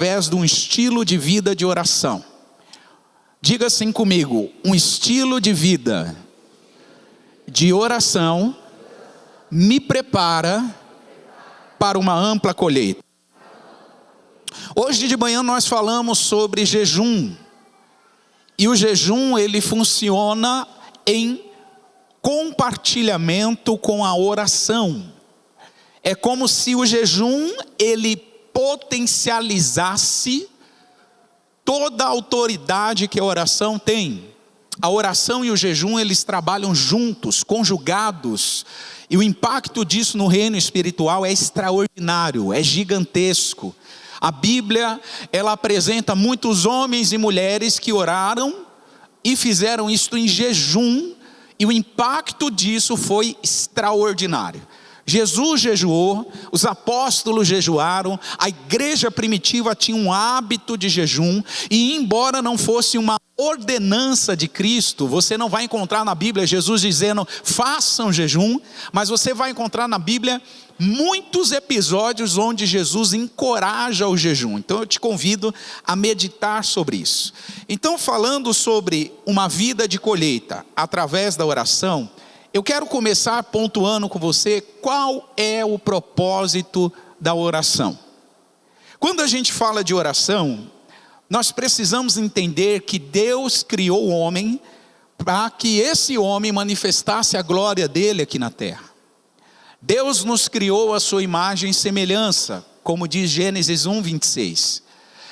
através de um estilo de vida de oração. Diga assim comigo: um estilo de vida de oração me prepara para uma ampla colheita. Hoje de manhã nós falamos sobre jejum. E o jejum, ele funciona em compartilhamento com a oração. É como se o jejum, ele potencializasse toda a autoridade que a oração tem. A oração e o jejum, eles trabalham juntos, conjugados. E o impacto disso no reino espiritual é extraordinário, é gigantesco. A Bíblia, ela apresenta muitos homens e mulheres que oraram e fizeram isto em jejum. E o impacto disso foi extraordinário. Jesus jejuou, os apóstolos jejuaram, a igreja primitiva tinha um hábito de jejum, e embora não fosse uma ordenança de Cristo, você não vai encontrar na Bíblia Jesus dizendo façam jejum, mas você vai encontrar na Bíblia muitos episódios onde Jesus encoraja o jejum. Então eu te convido a meditar sobre isso. Então, falando sobre uma vida de colheita através da oração, eu quero começar pontuando com você qual é o propósito da oração. Quando a gente fala de oração, nós precisamos entender que Deus criou o homem para que esse homem manifestasse a glória dele aqui na terra. Deus nos criou a sua imagem e semelhança, como diz Gênesis 1:26.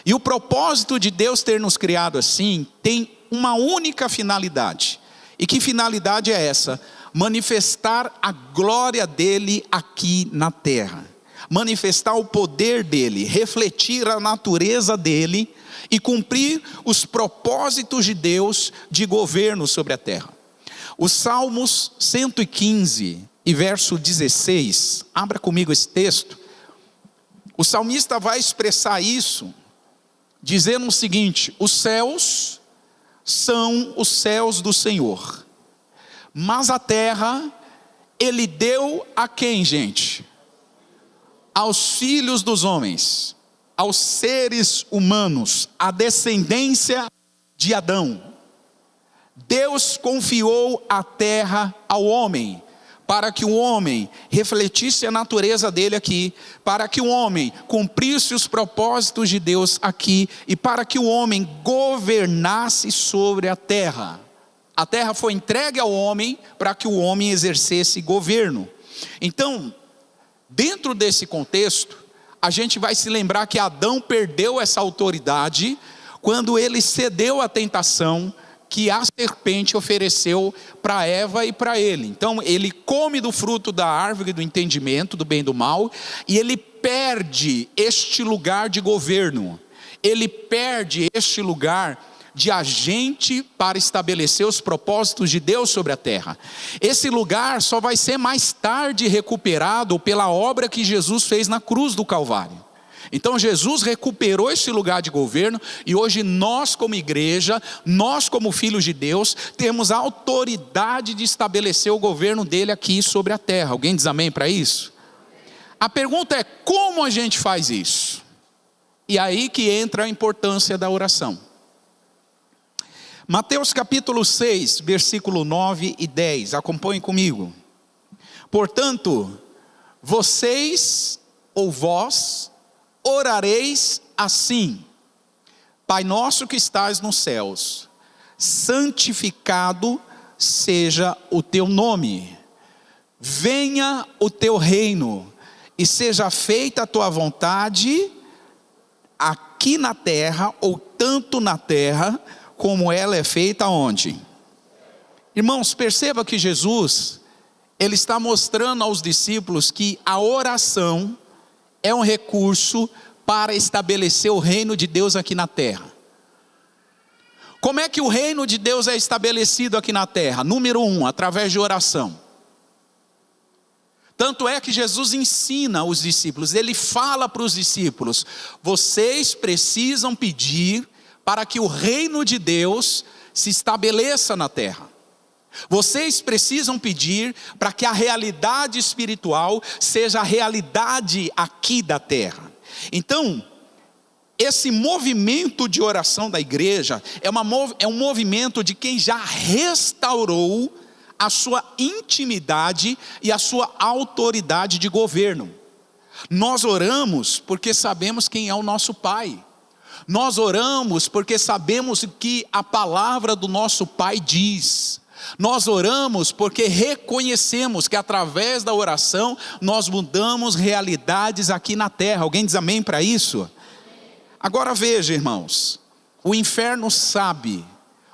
E o propósito de Deus ter nos criado assim tem uma única finalidade. E que finalidade é essa? Manifestar a glória dele aqui na terra, manifestar o poder dele, refletir a natureza dele e cumprir os propósitos de Deus de governo sobre a terra. Os Salmos 115 e verso 16, abra comigo esse texto. O salmista vai expressar isso dizendo o seguinte: os céus são os céus do Senhor, mas a terra ele deu a quem, gente? Aos filhos dos homens, aos seres humanos, a descendência de Adão. Deus confiou a terra ao homem, para que o homem refletisse a natureza dele aqui, para que o homem cumprisse os propósitos de Deus aqui, e para que o homem governasse sobre a terra. A terra foi entregue ao homem para que o homem exercesse governo. Então, dentro desse contexto, a gente vai se lembrar que Adão perdeu essa autoridade quando ele cedeu à tentação que a serpente ofereceu para Eva e para ele. Então ele come do fruto da árvore do entendimento do bem e do mal, e ele perde este lugar de governo, ele perde este lugar de agente para estabelecer os propósitos de Deus sobre a terra. Esse lugar só vai ser mais tarde recuperado pela obra que Jesus fez na cruz do Calvário. Então Jesus recuperou esse lugar de governo, e hoje nós como igreja, nós como filhos de Deus, temos a autoridade de estabelecer o governo dele aqui sobre a terra. Alguém diz amém para isso? A pergunta é: como a gente faz isso? E aí que entra a importância da oração. Mateus capítulo 6, versículo 9 e 10, acompanhem comigo. Portanto, vocês ou vós orareis assim: Pai nosso que estás nos céus, santificado seja o teu nome, venha o teu reino, e seja feita a tua vontade, aqui na terra, ou tanto na terra, como ela é feita onde? Irmãos, perceba que Jesus, ele está mostrando aos discípulos que a oração é um recurso para estabelecer o reino de Deus aqui na terra. Como é que o reino de Deus é estabelecido aqui na terra? Número 1, através de oração. Tanto é que Jesus ensina os discípulos, ele fala para os discípulos: vocês precisam pedir para que o reino de Deus se estabeleça na terra. Vocês precisam pedir para que a realidade espiritual seja a realidade aqui da terra. Então, esse movimento de oração da igreja é um movimento de quem já restaurou a sua intimidade e a sua autoridade de governo. Nós oramos porque sabemos quem é o nosso Pai. Nós oramos porque sabemos o que a palavra do nosso Pai diz. Nós oramos porque reconhecemos que através da oração nós mudamos realidades aqui na terra. Alguém diz amém para isso? Agora veja, irmãos, o inferno sabe,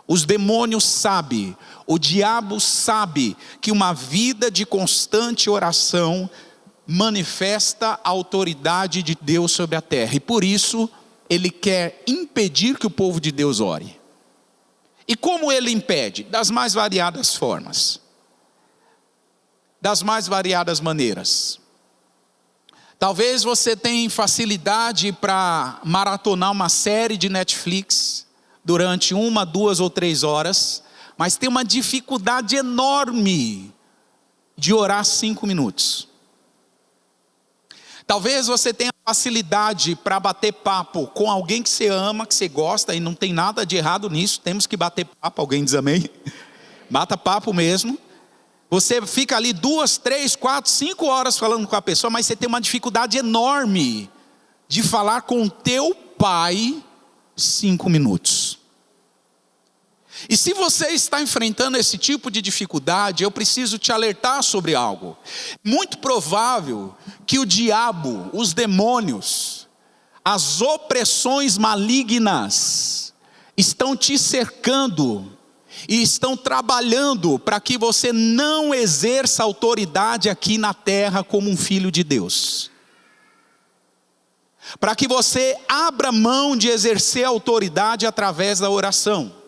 os demônios sabem, o diabo sabe que uma vida de constante oração manifesta a autoridade de Deus sobre a terra, e por isso ele quer impedir que o povo de Deus ore. E como ele impede? Das mais variadas formas, das mais variadas maneiras. Talvez você tenha facilidade para maratonar uma série de Netflix durante 1, 2 ou 3 horas, mas tem uma dificuldade enorme de orar 5 minutos. Talvez você tenha facilidade para bater papo com alguém que você ama, que você gosta, e não tem nada de errado nisso, temos que bater papo, alguém diz amém? Bata papo mesmo. Você fica ali 2, 3, 4, 5 horas falando com a pessoa, mas você tem uma dificuldade enorme de falar com o teu pai 5 minutos. E se você está enfrentando esse tipo de dificuldade, eu preciso te alertar sobre algo. Muito provável que o diabo, os demônios, as opressões malignas estão te cercando e estão trabalhando para que você não exerça autoridade aqui na terra como um filho de Deus. Para que você abra mão de exercer autoridade através da oração.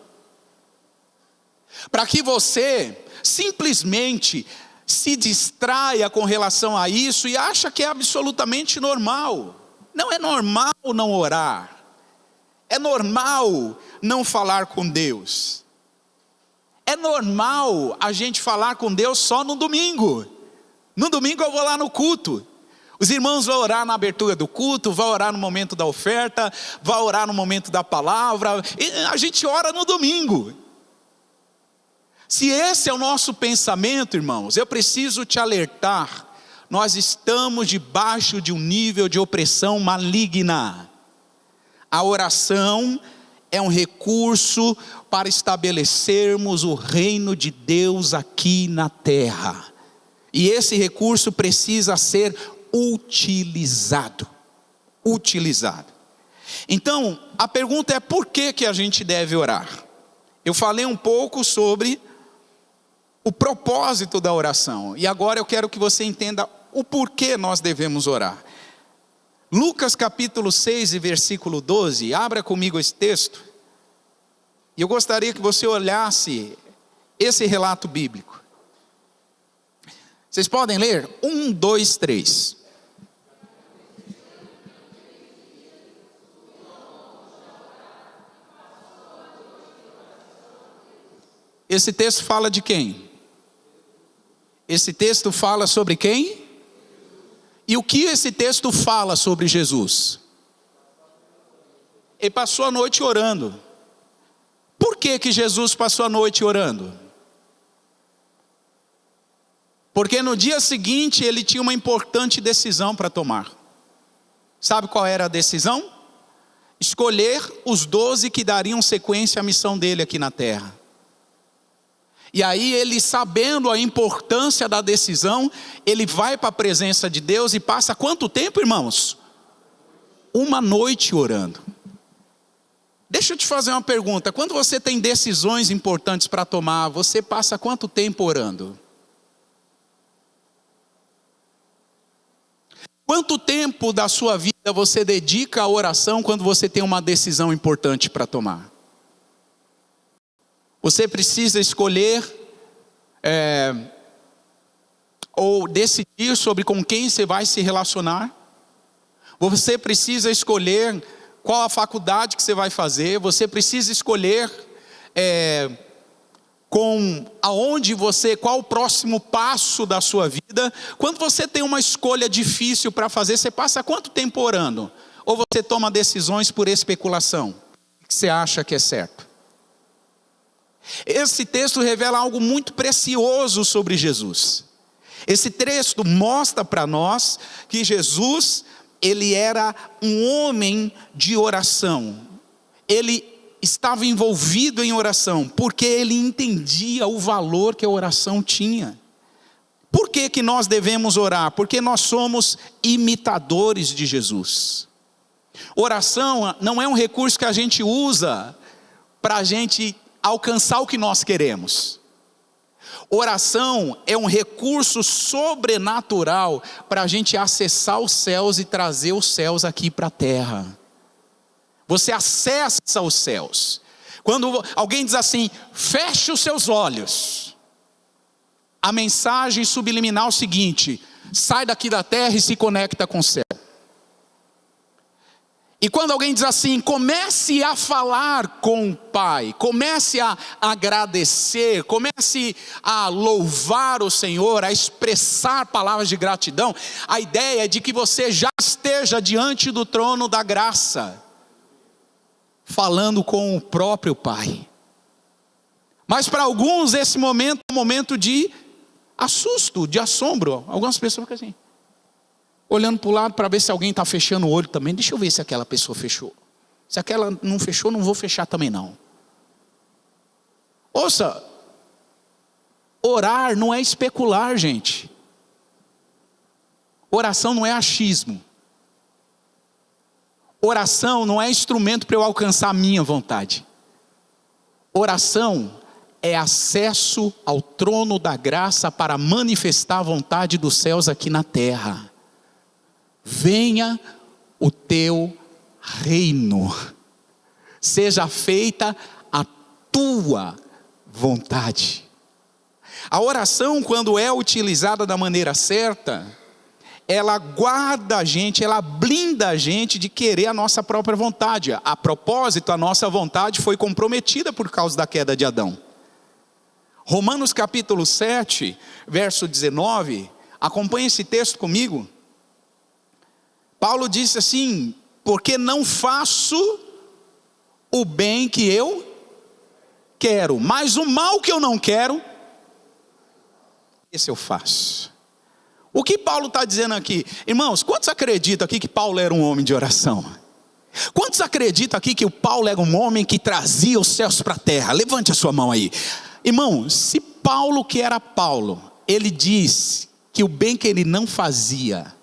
Para que você simplesmente se distraia com relação a isso e acha que é absolutamente normal. Não é normal não orar. É normal não falar com Deus. É normal a gente falar com Deus só no domingo. No domingo eu vou lá no culto. Os irmãos vão orar na abertura do culto, vão orar no momento da oferta, vão orar no momento da palavra. E a gente ora no domingo. Se esse é o nosso pensamento, irmãos, eu preciso te alertar. Nós estamos debaixo de um nível de opressão maligna. A oração é um recurso para estabelecermos o reino de Deus aqui na terra. E esse recurso precisa ser utilizado. Então, a pergunta é: por que a gente deve orar? Eu falei um pouco sobre o propósito da oração, e agora eu quero que você entenda o porquê nós devemos orar. Lucas capítulo 6 e versículo 12, abra comigo esse texto, e eu gostaria que você olhasse esse relato bíblico. Vocês podem ler? 1, 2, 3. Esse texto fala de quem? Esse texto fala sobre quem? E o que esse texto fala sobre Jesus? Ele passou a noite orando. Por que Jesus passou a noite orando? Porque no dia seguinte ele tinha uma importante decisão para tomar. Sabe qual era a decisão? Escolher os 12 que dariam sequência à missão dele aqui na terra. E aí ele, sabendo a importância da decisão, ele vai para a presença de Deus e passa quanto tempo, irmãos? Uma noite orando. Deixa eu te fazer uma pergunta: quando você tem decisões importantes para tomar, você passa quanto tempo orando? Quanto tempo da sua vida você dedica à oração quando você tem uma decisão importante para tomar? Você precisa escolher ou decidir sobre com quem você vai se relacionar. Você precisa escolher qual a faculdade que você vai fazer. Você precisa escolher qual o próximo passo da sua vida. Quando você tem uma escolha difícil para fazer, você passa quanto tempo orando? Ou você toma decisões por especulação? O que você acha que é certo? Esse texto revela algo muito precioso sobre Jesus. Esse texto mostra para nós que Jesus, ele era um homem de oração. Ele estava envolvido em oração, porque ele entendia o valor que a oração tinha. Por que que nós devemos orar? Porque nós somos imitadores de Jesus. Oração não é um recurso que a gente usa para a gente alcançar o que nós queremos. Oração é um recurso sobrenatural para a gente acessar os céus e trazer os céus aqui para a terra. Você acessa os céus. Quando alguém diz assim, feche os seus olhos, a mensagem subliminar é o seguinte: sai daqui da terra e se conecta com o céu. E quando alguém diz assim, comece a falar com o Pai, comece a agradecer, comece a louvar o Senhor, a expressar palavras de gratidão, a ideia é de que você já esteja diante do trono da graça, falando com o próprio Pai. Mas para alguns esse momento é um momento de assusto, de assombro. Algumas pessoas ficam assim, olhando para o lado para ver se alguém está fechando o olho também. Deixa eu ver se aquela pessoa fechou. Se aquela não fechou, não vou fechar também não. Ouça, orar não é especular, gente. Oração não é achismo. Oração não é instrumento para eu alcançar a minha vontade. Oração é acesso ao trono da graça para manifestar a vontade dos céus aqui na terra. Venha o teu reino, seja feita a tua vontade. A oração, quando é utilizada da maneira certa, ela guarda a gente, ela blinda a gente de querer a nossa própria vontade. A propósito, a nossa vontade foi comprometida por causa da queda de Adão. Romanos capítulo 7, verso 19, acompanhe esse texto comigo. Paulo disse assim, porque não faço o bem que eu quero, mas o mal que eu não quero, esse eu faço. O que Paulo está dizendo aqui? Irmãos, quantos acreditam aqui que Paulo era um homem de oração? Quantos acreditam aqui que o Paulo era um homem que trazia os céus para a terra? Levante a sua mão aí. Irmão, se Paulo, que era Paulo, ele diz que o bem que ele não fazia,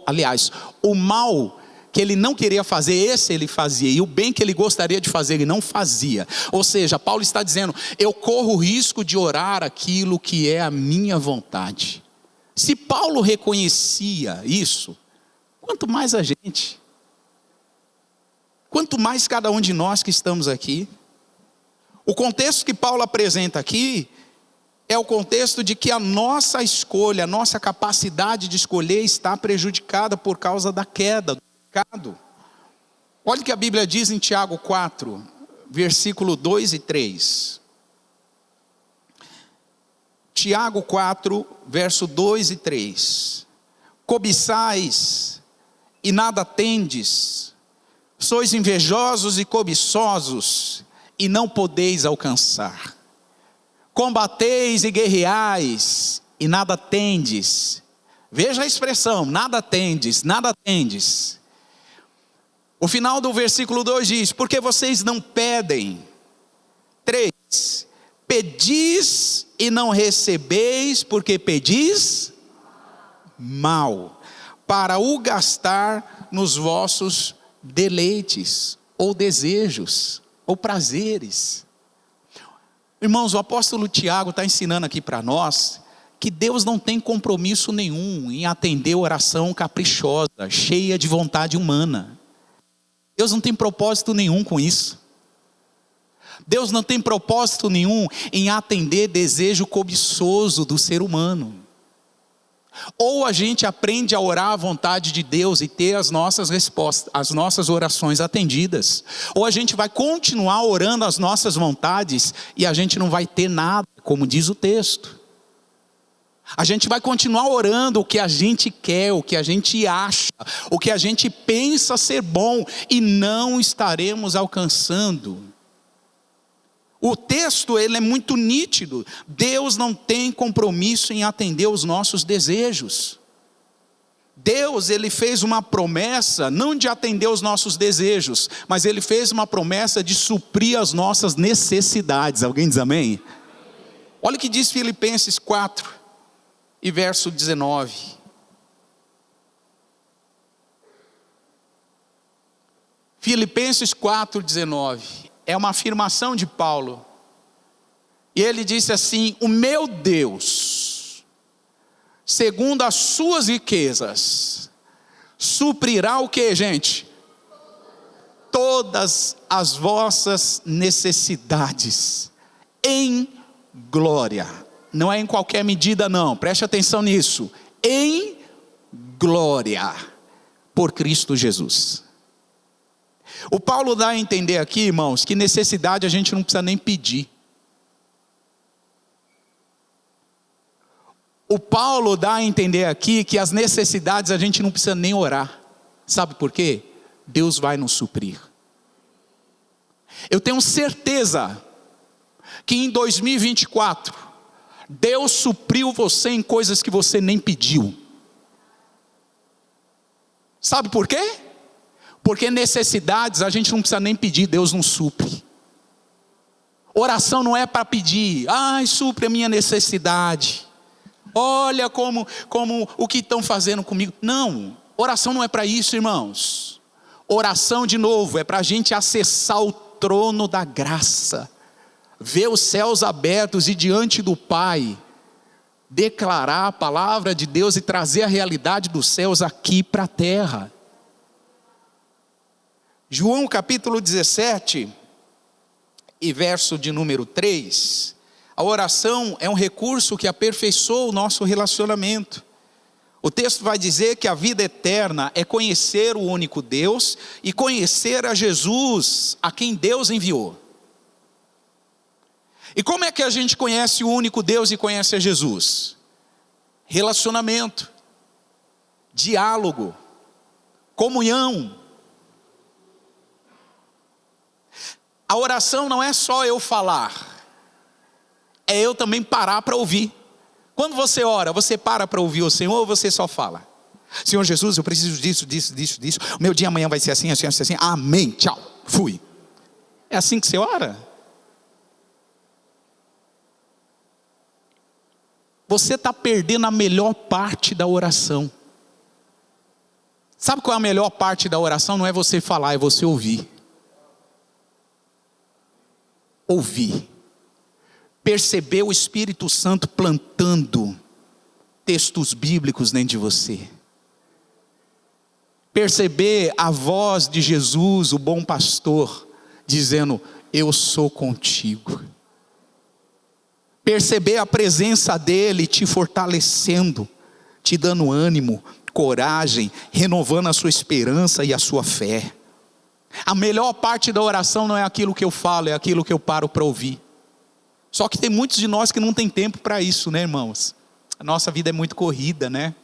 aliás, o mal que ele não queria fazer, esse ele fazia, e o bem que ele gostaria de fazer, ele não fazia. Ou seja, Paulo está dizendo, eu corro o risco de orar aquilo que é a minha vontade. Se Paulo reconhecia isso, quanto mais a gente, quanto mais cada um de nós que estamos aqui. O contexto que Paulo apresenta aqui é o contexto de que a nossa escolha, a nossa capacidade de escolher está prejudicada por causa da queda, do pecado. Olha o que a Bíblia diz em Tiago 4, versículo 2 e 3. Tiago 4, verso 2 e 3. Cobiçais e nada tendes, sois invejosos e cobiçosos e não podeis alcançar. Combateis e guerreais e nada tendes. Veja a expressão, nada tendes, nada tendes. O final do versículo 2 diz, porque vocês não pedem. 3, pedis e não recebeis, porque pedis mal, para o gastar nos vossos deleites, ou desejos, ou prazeres. Irmãos, o apóstolo Tiago está ensinando aqui para nós, que Deus não tem compromisso nenhum em atender a oração caprichosa, cheia de vontade humana. Deus não tem propósito nenhum com isso. Deus não tem propósito nenhum em atender desejo cobiçoso do ser humano. Ou a gente aprende a orar à vontade de Deus e ter as nossas respostas, as nossas orações atendidas. Ou a gente vai continuar orando as nossas vontades e a gente não vai ter nada, como diz o texto. A gente vai continuar orando o que a gente quer, o que a gente acha, o que a gente pensa ser bom, e não estaremos alcançando. O texto ele é muito nítido. Deus não tem compromisso em atender os nossos desejos. Deus ele fez uma promessa, não de atender os nossos desejos, mas ele fez uma promessa de suprir as nossas necessidades. Alguém diz amém? Olha o que diz Filipenses 4 e verso 19. Filipenses 4, 19. É uma afirmação de Paulo. E ele disse assim: o meu Deus, segundo as suas riquezas, suprirá o que, gente? Todas as vossas necessidades, em glória. Não é em qualquer medida não, preste atenção nisso. Em glória, por Cristo Jesus. O Paulo dá a entender aqui, irmãos, que necessidade a gente não precisa nem pedir. O Paulo dá a entender aqui que as necessidades a gente não precisa nem orar. Sabe por quê? Deus vai nos suprir. Eu tenho certeza que em 2024, Deus supriu você em coisas que você nem pediu. Sabe por quê? Porque necessidades a gente não precisa nem pedir, Deus não supre. Oração não é para pedir, ai, supre a minha necessidade. Olha como o que estão fazendo comigo. Não, oração não é para isso, irmãos. Oração, de novo, é para a gente acessar o trono da graça, ver os céus abertos e diante do Pai, declarar a palavra de Deus e trazer a realidade dos céus aqui para a terra. João capítulo 17 e verso de número 3, a oração é um recurso que aperfeiçoa o nosso relacionamento. O texto vai dizer que a vida eterna é conhecer o único Deus e conhecer a Jesus, a quem Deus enviou. E como é que a gente conhece o único Deus e conhece a Jesus? Relacionamento, diálogo, comunhão. A oração não é só eu falar, é eu também parar para ouvir. Quando você ora, você para ouvir o Senhor ou você só fala? Senhor Jesus, eu preciso disso, disso. O meu dia amanhã vai ser assim. Amém, tchau, fui. É assim que você ora? Você está perdendo a melhor parte da oração. Sabe qual é a melhor parte da oração? Não é você falar, é você ouvir. Ouvir. Perceber o Espírito Santo plantando textos bíblicos dentro de você. Perceber a voz de Jesus, o bom pastor, dizendo: eu sou contigo. Perceber a presença dele te fortalecendo, te dando ânimo, coragem, renovando a sua esperança e a sua fé. A melhor parte da oração não é aquilo que eu falo, é aquilo que eu paro para ouvir. Só que tem muitos de nós que não tem tempo para isso, né, irmãos? A nossa vida é muito corrida, né?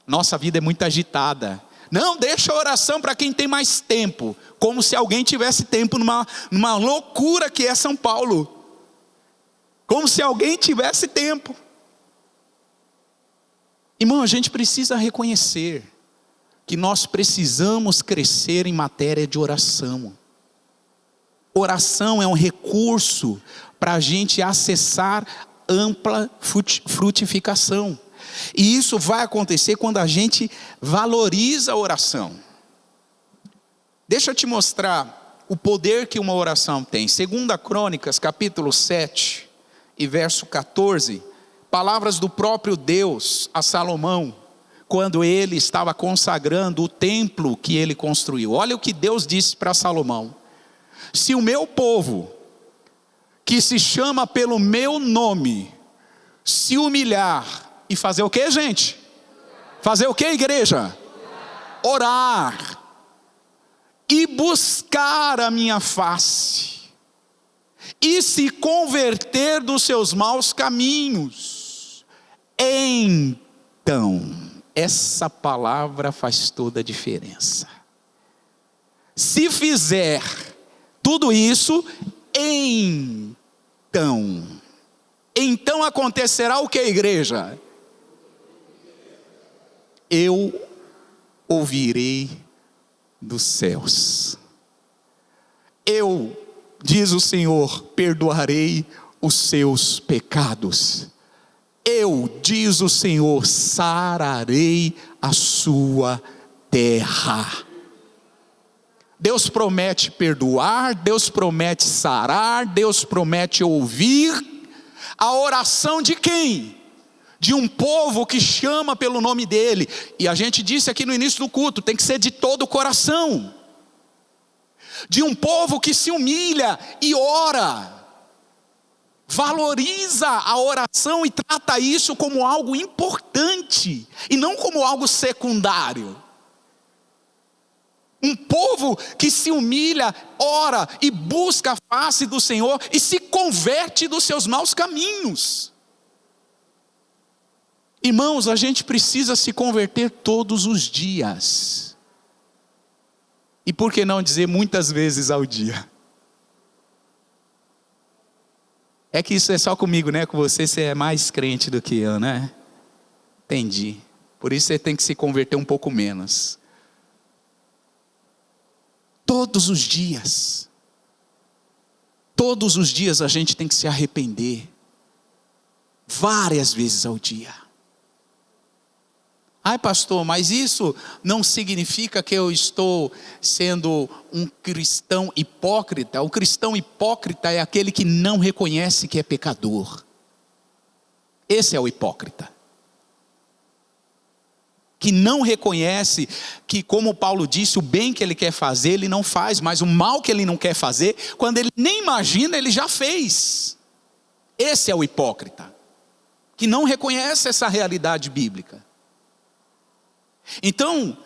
Nossa vida é muito agitada. Não, deixa a oração para quem tem mais tempo. Como se alguém tivesse tempo numa loucura que é São Paulo. Como se alguém tivesse tempo. Irmão, a gente precisa reconhecer que nós precisamos crescer em matéria de oração. Oração é um recurso para a gente acessar ampla frutificação. E isso vai acontecer quando a gente valoriza a oração. Deixa eu te mostrar o poder que uma oração tem. 2 Crônicas, capítulo 7 e verso 14. Palavras do próprio Deus a Salomão, quando ele estava consagrando o templo que ele construiu. Olha o que Deus disse para Salomão: se o meu povo, que se chama pelo meu nome, se humilhar e fazer o que, gente? Fazer o que, igreja? Orar e buscar a minha face e se converter dos seus maus caminhos, Então, essa palavra faz toda a diferença. Se fizer tudo isso, então acontecerá o que, igreja? Eu ouvirei dos céus. Eu, diz o Senhor, perdoarei os seus pecados. Eu, diz o Senhor, sararei a sua terra. Deus promete perdoar, Deus promete sarar, Deus promete ouvir a oração de quem? De um povo que chama pelo nome dele. E a gente disse aqui no início do culto, tem que ser de todo o coração. De um povo que se humilha e ora. Valoriza a oração e trata isso como algo importante e não como algo secundário. Um povo que se humilha, ora e busca a face do Senhor e se converte dos seus maus caminhos. Irmãos, a gente precisa se converter todos os dias. E por que não dizer muitas vezes ao dia? É que isso é só comigo, né? Com você é mais crente do que eu, né? Entendi. Por isso você tem que se converter um pouco menos. Todos os dias a gente tem que se arrepender, várias vezes ao dia. Ai pastor, mas isso não significa que eu estou sendo um cristão hipócrita. O cristão hipócrita é aquele que não reconhece que é pecador. Esse é o hipócrita. Que não reconhece que, como Paulo disse, o bem que ele quer fazer, ele não faz, mas o mal que ele não quer fazer, quando ele nem imagina, ele já fez. Esse é o hipócrita, que não reconhece essa realidade bíblica. Então,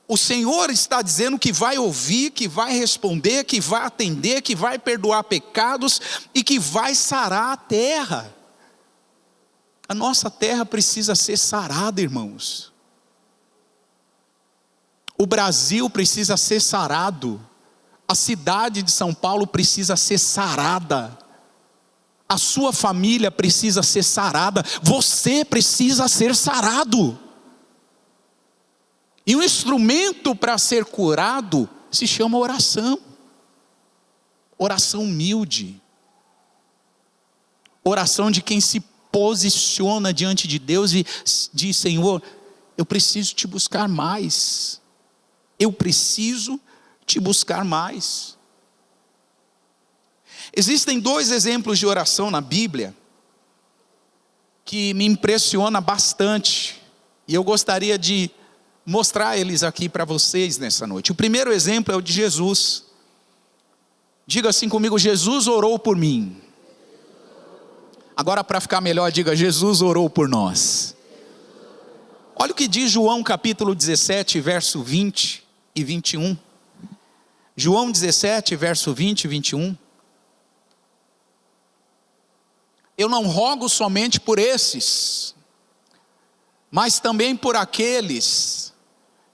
o Senhor está dizendo que vai ouvir, que vai responder, que vai atender, que vai perdoar pecados e que vai sarar a terra. A nossa terra precisa ser sarada, irmãos. O Brasil precisa ser sarado. A cidade de São Paulo precisa ser sarada. A sua família precisa ser sarada. Você precisa ser sarado. E o instrumento para ser curado se chama oração. Oração humilde. Oração de quem se posiciona diante de Deus e diz: Senhor, eu preciso te buscar mais. Eu preciso te buscar mais. Existem 2 exemplos de oração na Bíblia que me impressiona bastante. E eu gostaria de mostrar eles aqui para vocês nessa noite. O primeiro exemplo é o de Jesus. Diga assim comigo: Jesus orou por mim. Agora, para ficar melhor, diga: Jesus orou por nós. Olha o que diz João capítulo 17, verso 20 e 21. João 17, verso 20 e 21. Eu não rogo somente por esses, mas também por aqueles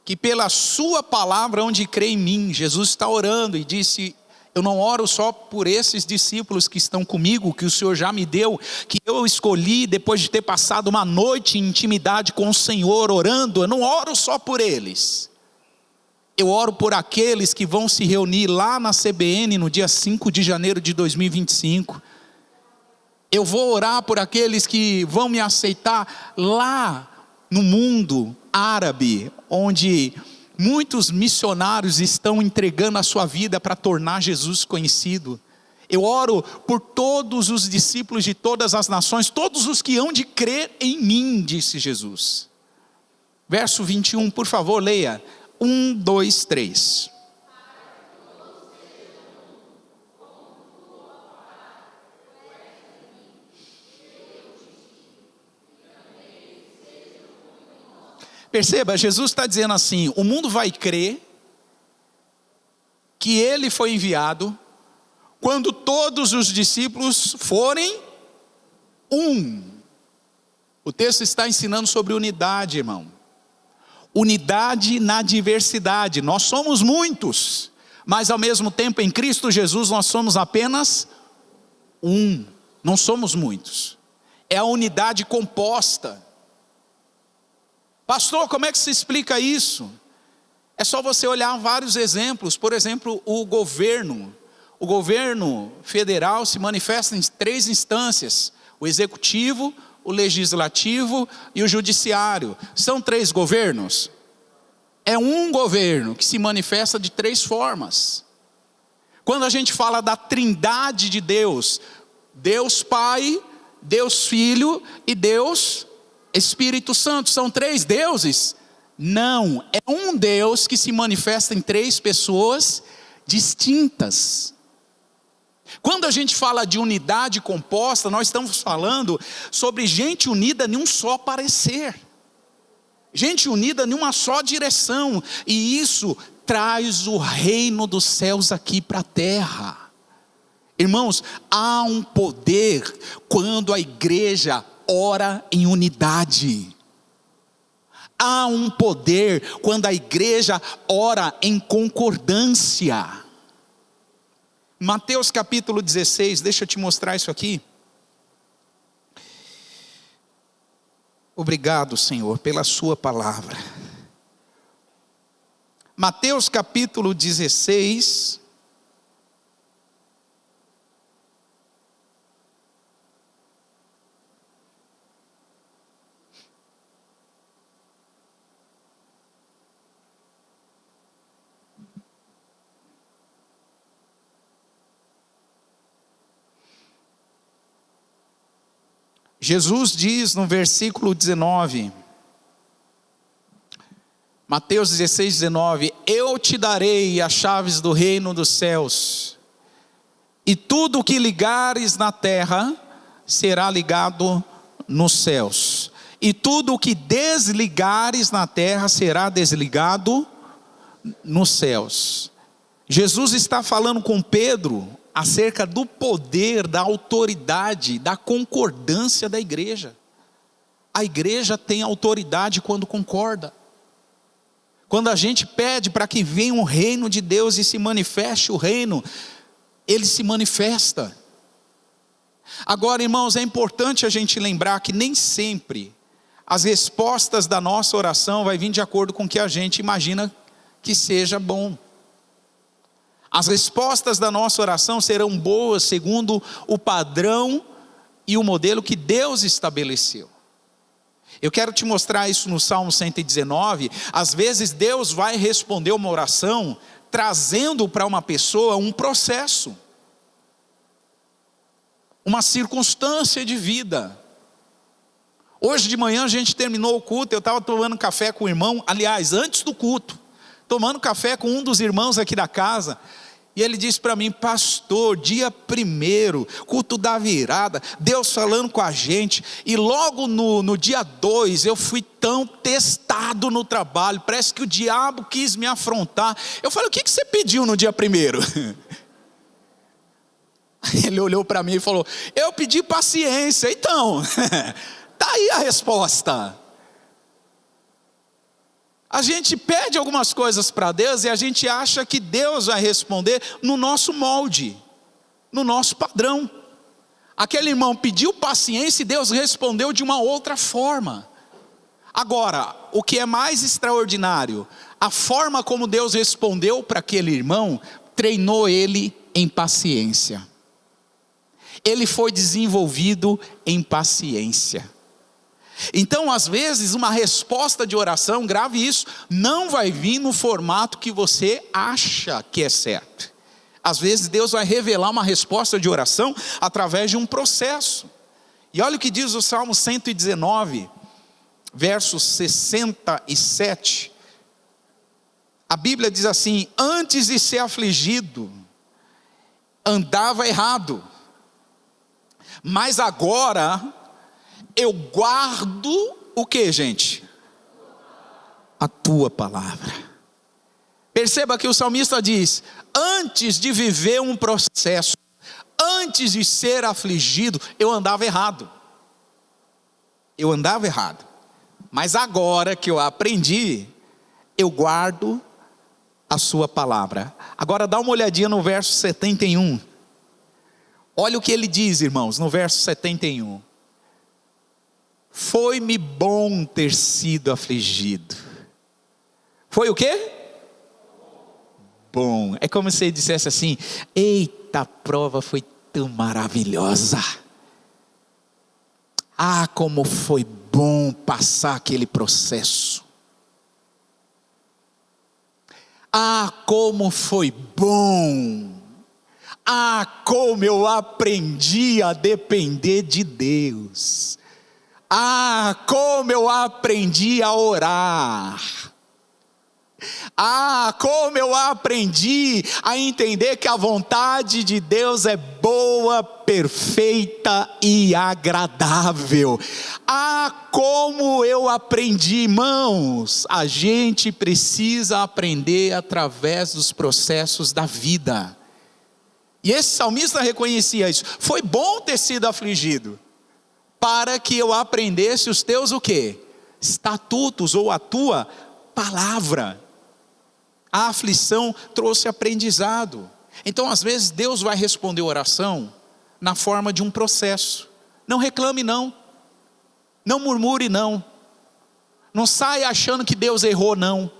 que pela sua palavra hão de crer em mim. Jesus está orando e disse: eu não oro só por esses discípulos que estão comigo, que o Senhor já me deu, que eu escolhi depois de ter passado uma noite em intimidade com o Senhor orando. Eu não oro só por eles. Eu oro por aqueles que vão se reunir lá na CBN no dia 5 de janeiro de 2025. Eu vou orar por aqueles que vão me aceitar lá no mundo árabe, onde muitos missionários estão entregando a sua vida para tornar Jesus conhecido. Eu oro por todos os discípulos de todas as nações, todos os que hão de crer em mim, disse Jesus. Verso 21, por favor, leia. 1, 2, 3. Perceba, Jesus está dizendo assim: o mundo vai crer que ele foi enviado quando todos os discípulos forem um. O texto está ensinando sobre unidade, irmão. Unidade na diversidade. Nós somos muitos, mas ao mesmo tempo em Cristo Jesus nós somos apenas um. Não somos muitos. É a unidade composta. Pastor, como é que se explica isso? É só você olhar vários exemplos. Por exemplo, o governo federal se manifesta em 3 instâncias: o executivo, o legislativo e o judiciário. São 3 governos? É um governo que se manifesta de 3 formas. Quando a gente fala da trindade de Deus, Deus Pai, Deus Filho e Deus Espírito Santo, são 3 deuses? Não, é um Deus que se manifesta em 3 pessoas distintas. Quando a gente fala de unidade composta, nós estamos falando sobre gente unida em um só parecer, gente unida em uma só direção, e isso traz o reino dos céus aqui para a terra. Irmãos, há um poder quando a igreja ora em unidade. Há um poder quando a igreja ora em concordância. Mateus capítulo 16, deixa eu te mostrar isso aqui. Obrigado, Senhor, pela sua palavra. Mateus capítulo 16. Jesus diz no versículo 19, Mateus 16, 19: eu te darei as chaves do reino dos céus, e tudo o que ligares na terra será ligado nos céus, e tudo o que desligares na terra será desligado nos céus. Jesus está falando com Pedro acerca do poder, da autoridade, da concordância da igreja. A igreja tem autoridade quando concorda. Quando a gente pede para que venha o reino de Deus e se manifeste o reino, ele se manifesta. Agora, irmãos, é importante a gente lembrar que nem sempre as respostas da nossa oração vai vir de acordo com o que a gente imagina que seja bom. As respostas da nossa oração serão boas segundo o padrão e o modelo que Deus estabeleceu. Eu quero te mostrar isso no Salmo 119. Às vezes Deus vai responder uma oração trazendo para uma pessoa um processo, uma circunstância de vida. Hoje de manhã a gente terminou o culto, eu estava tomando café com o irmão, aliás, antes do culto, tomando café com um dos irmãos aqui da casa, e ele disse para mim: pastor, dia 1º, culto da virada, Deus falando com a gente, e logo no dia 2, eu fui tão testado no trabalho, parece que o diabo quis me afrontar. Eu falei: o que você pediu no dia 1º? Ele olhou para mim e falou: eu pedi paciência. Então, está aí a resposta. A gente pede algumas coisas para Deus e a gente acha que Deus vai responder no nosso molde, no nosso padrão. Aquele irmão pediu paciência e Deus respondeu de uma outra forma. Agora, o que é mais extraordinário, a forma como Deus respondeu para aquele irmão, treinou ele em paciência. Ele foi desenvolvido em paciência. Então, às vezes, uma resposta de oração, grave isso, não vai vir no formato que você acha que é certo. Às vezes Deus vai revelar uma resposta de oração através de um processo. E olha o que diz o Salmo 119, verso 67. A Bíblia diz assim: antes de ser afligido, andava errado, mas agora eu guardo o que, gente? A tua palavra. Perceba que o salmista diz: antes de viver um processo, antes de ser afligido, eu andava errado. Eu andava errado. Mas agora que eu aprendi, eu guardo a sua palavra. Agora dá uma olhadinha no verso 71. Olha o que ele diz, irmãos, no verso 71. Foi-me bom ter sido afligido. Foi o quê? Bom. É como se ele dissesse assim: eita, a prova foi tão maravilhosa. Ah, como foi bom passar aquele processo. Ah, como foi bom. Ah, como eu aprendi a depender de Deus. Ah, como eu aprendi a orar. Ah, como eu aprendi a entender que a vontade de Deus é boa, perfeita e agradável. Ah, como eu aprendi, irmãos. A gente precisa aprender através dos processos da vida. E esse salmista reconhecia isso. Foi bom ter sido afligido, para que eu aprendesse os teus o quê? Estatutos, ou a tua palavra. A aflição trouxe aprendizado. Então às vezes Deus vai responder a oração na forma de um processo. Não reclame não. Não murmure não. Não saia achando que Deus errou não.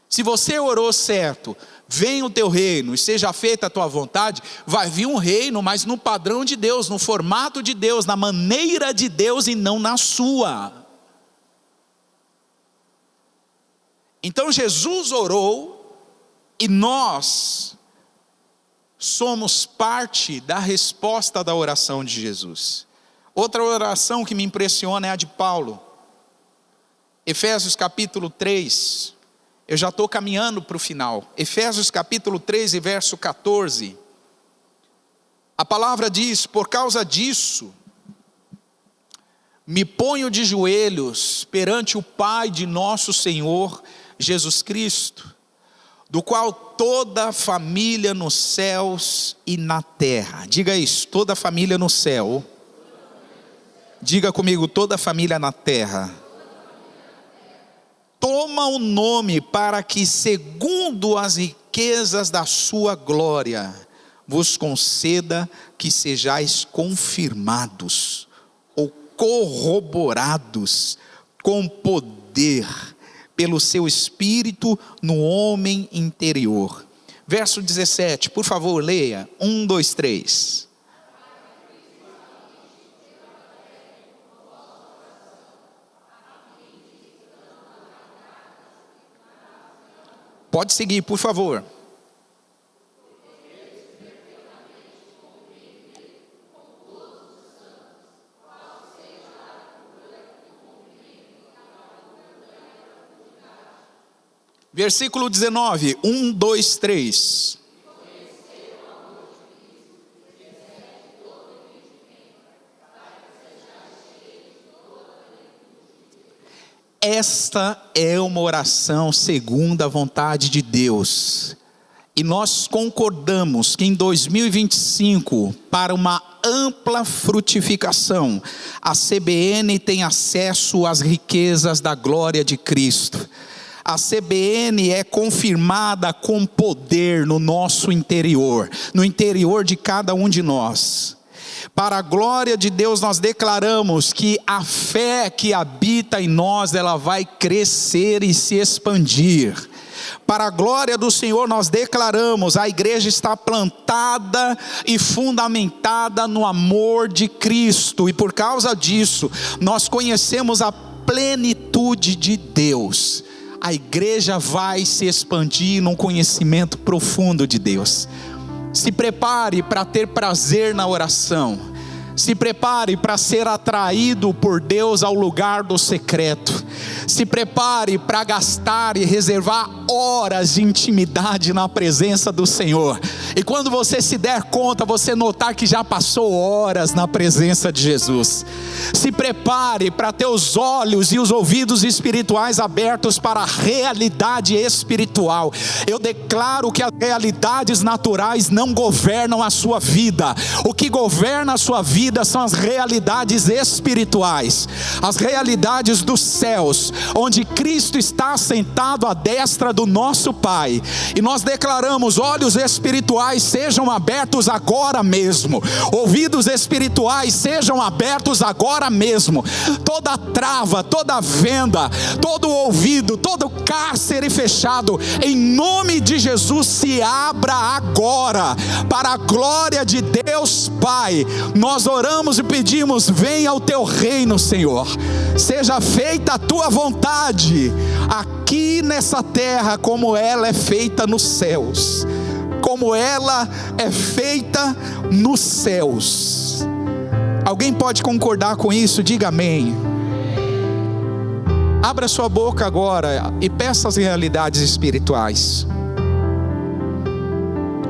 Se você orou certo, venha o teu reino e seja feita a tua vontade, vai vir um reino, mas no padrão de Deus, no formato de Deus, na maneira de Deus e não na sua. Então Jesus orou e nós somos parte da resposta da oração de Jesus. Outra oração que me impressiona é a de Paulo. Efésios capítulo 3. Eu já estou caminhando para o final. Efésios capítulo 3 e verso 14. A palavra diz: por causa disso, me ponho de joelhos perante o Pai de nosso Senhor Jesus Cristo, do qual toda a família nos céus e na terra. Diga isso, toda a família no céu. Diga comigo, toda a família na terra. Toma o nome para que, segundo as riquezas da sua glória, vos conceda que sejais confirmados ou corroborados com poder pelo seu Espírito no homem interior. Verso 17, por favor, leia. 1, 2, 3. Pode seguir, por favor. Versículo 19, 1, 2, 3. Esta é uma oração segundo a vontade de Deus. E nós concordamos que em 2025, para uma ampla frutificação, a CBN tem acesso às riquezas da glória de Cristo. A CBN é confirmada com poder no nosso interior, no interior de cada um de nós. Para a glória de Deus nós declaramos que a fé que habita em nós, ela vai crescer e se expandir. Para a glória do Senhor nós declaramos, a igreja está plantada e fundamentada no amor de Cristo. E por causa disso, nós conhecemos a plenitude de Deus. A igreja vai se expandir num conhecimento profundo de Deus. Se prepare para ter prazer na oração. Se prepare para ser atraído por Deus ao lugar do secreto. Se prepare para gastar e reservar horas de intimidade na presença do Senhor. E quando você se der conta, você notar que já passou horas na presença de Jesus. Se prepare para ter os olhos e os ouvidos espirituais abertos para a realidade espiritual. Eu declaro que as realidades naturais não governam a sua vida. O que governa a sua vida vida são as realidades espirituais, as realidades dos céus, onde Cristo está sentado à destra do nosso Pai. E nós declaramos: olhos espirituais sejam abertos agora mesmo, ouvidos espirituais sejam abertos agora mesmo. Toda trava, toda venda, todo ouvido, todo cárcere fechado, em nome de Jesus, se abra agora, para a glória de Deus Pai. Nós oramos e pedimos: venha o teu reino, Senhor, seja feita a tua vontade, aqui nessa terra, como ela é feita nos céus, como ela é feita nos céus. Alguém pode concordar com isso? Diga amém. Abra sua boca agora e peça as realidades espirituais.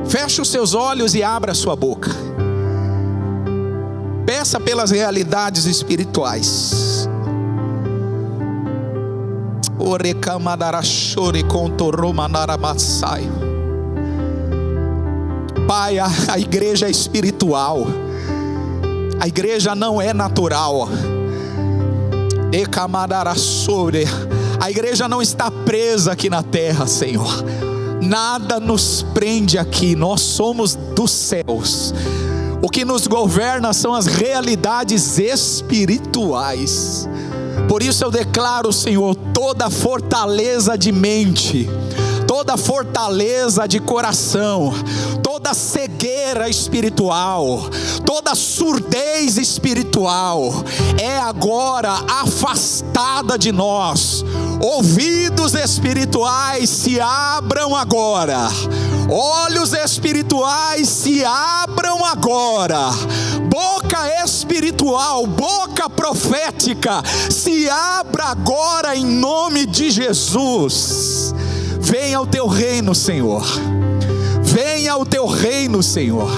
Feche os seus olhos e abra a sua boca. Peça pelas realidades espirituais. Pai, a igreja é espiritual. A igreja não é natural. A igreja não está presa aqui na terra, Senhor. Nada nos prende aqui, nós somos dos céus. O que nos governa são as realidades espirituais. Por isso eu declaro, Senhor, toda fortaleza de mente, toda fortaleza de coração, toda cegueira espiritual, toda surdez espiritual é agora afastada de nós. Ouvidos espirituais se abram agora, olhos espirituais se abram agora, boca espiritual, boca profética se abra agora em nome de Jesus. Venha o teu reino, Senhor. Venha o teu reino, Senhor,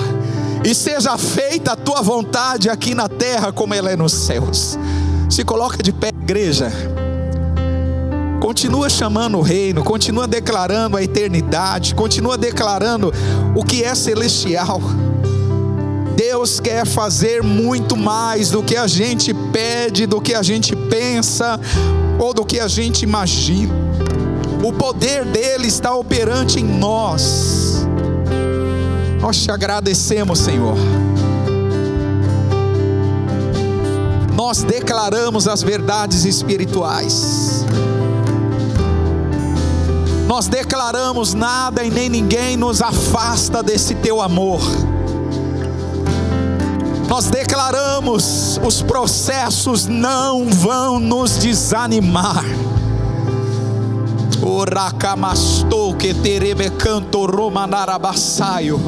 e seja feita a tua vontade aqui na terra como ela é nos céus. Se coloca de pé, igreja. Continua chamando o reino, continua declarando a eternidade, continua declarando o que é celestial. Deus quer fazer muito mais do que a gente pede, do que a gente pensa ou do que a gente imagina. O poder dele está operante em nós. Nós te agradecemos, Senhor. Nós declaramos as verdades espirituais. Nós declaramos: nada e nem ninguém nos afasta desse teu amor. Nós declaramos: os processos não vão nos desanimar. O racamasto que terebe canto romanarabasaio.